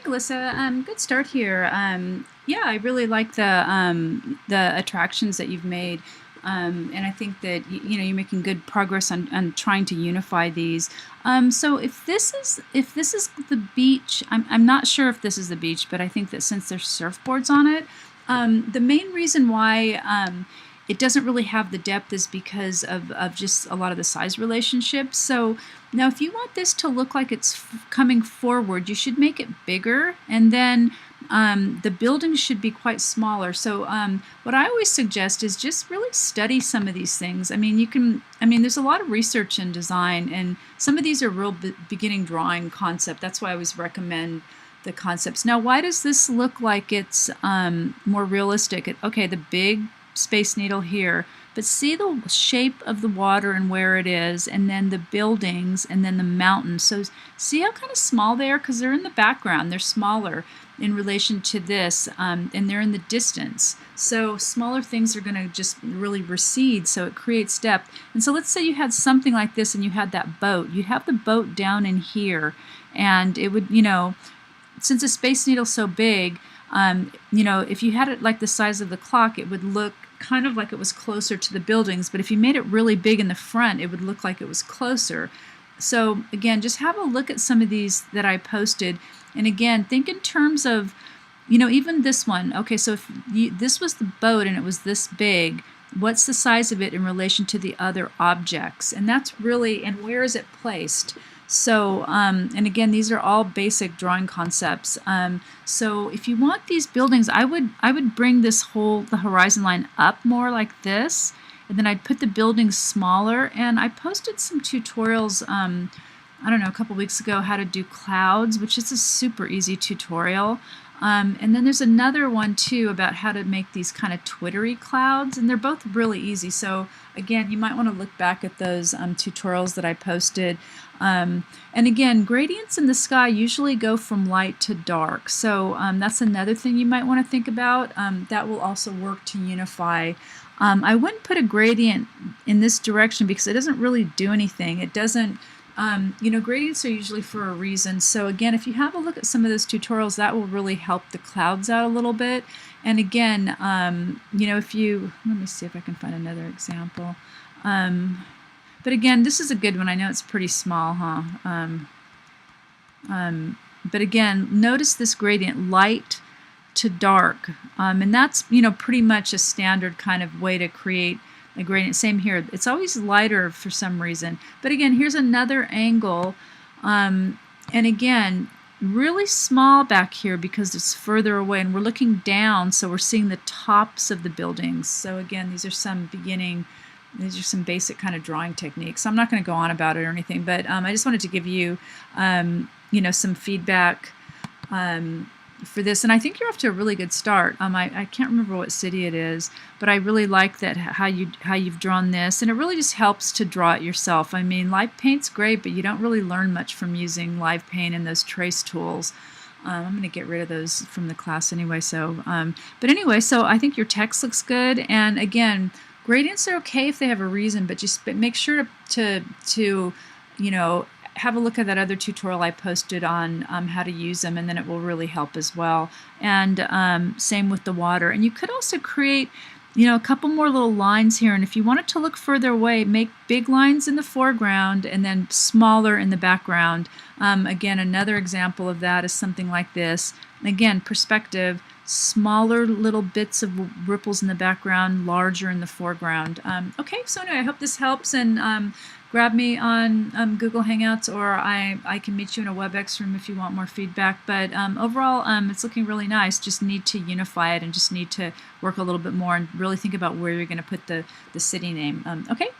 Hey, Glissa. Good start here. Yeah, I really like the attractions that you've made, and I think that you're making good progress on trying to unify these. So if this is the beach, I'm not sure if this is the beach, but I think that since there's surfboards on it, the main reason why it doesn't really have the depth is because of just a lot of the size relationships. So now if you want this to look like it's coming forward, you should make it bigger, and then the building should be quite smaller. So what I always suggest is just really study some of these things. There's a lot of research in design, and some of these are real beginning drawing concept. That's why I always recommend the concepts. Now, why does this look like it's more realistic? Okay, the big Space Needle here, but see the shape of the water and where it is, and then the buildings, and then the mountains. So see how kind of small they are, because they're in the background. They're smaller in relation to this, and they're in the distance. So smaller things are going to just really recede, so it creates depth. And so let's say you had something like this and you had that boat. You'd have the boat down in here, and it would, since the Space Needle's so big, if you had it like the size of the clock, it would look kind of like it was closer to the buildings, but if you made it really big in the front, it would look like it was closer. So again, just have a look at some of these that I posted, and again, think in terms of, even this one. Okay, so if this was the boat and it was this big, what's the size of it in relation to the other objects? And that's really, and where is it placed? So, and again, these are all basic drawing concepts. So if you want these buildings, I would bring the horizon line up more like this, and then I'd put the buildings smaller. And I posted some tutorials, I don't know, a couple weeks ago, how to do clouds, which is a super easy tutorial. And then there's another one too about how to make these kind of twittery clouds, and they're both really easy. So again, you might want to look back at those tutorials that I posted. And again, gradients in the sky usually go from light to dark. So that's another thing you might want to think about. That will also work to unify. I wouldn't put a gradient in this direction because it doesn't really do anything. It doesn't, gradients are usually for a reason. So again, if you have a look at some of those tutorials, that will really help the clouds out a little bit. And again, let me see if I can find another example. But again, this is a good one. I know it's pretty small, huh? But again, notice this gradient, light to dark. And that's, pretty much a standard kind of way to create a gradient. Same here. It's always lighter for some reason. But again, here's another angle. And again, really small back here because it's further away, and we're looking down, so we're seeing the tops of the buildings. So again, these are some basic kind of drawing techniques. So I'm not going to go on about it or anything, but I just wanted to give you, some feedback for this. And I think you're off to a really good start. I can't remember what city it is, but I really like that how you've drawn this, and it really just helps to draw it yourself. I mean, live paint's great, but you don't really learn much from using live paint and those trace tools. I'm going to get rid of those from the class anyway. So, but anyway, so I think your text looks good. And again, gradients are okay if they have a reason, but just make sure to have a look at that other tutorial I posted on how to use them, and then it will really help as well. And same with the water. And you could also create, a couple more little lines here. And if you want it to look further away, make big lines in the foreground and then smaller in the background. Again, another example of that is something like this. Again, perspective. Smaller little bits of ripples in the background, larger in the foreground. Okay, so anyway, I hope this helps, and grab me on Google Hangouts, or I can meet you in a WebEx room if you want more feedback. But overall, it's looking really nice. Just need to unify it, and just need to work a little bit more and really think about where you're going to put the city name. Okay,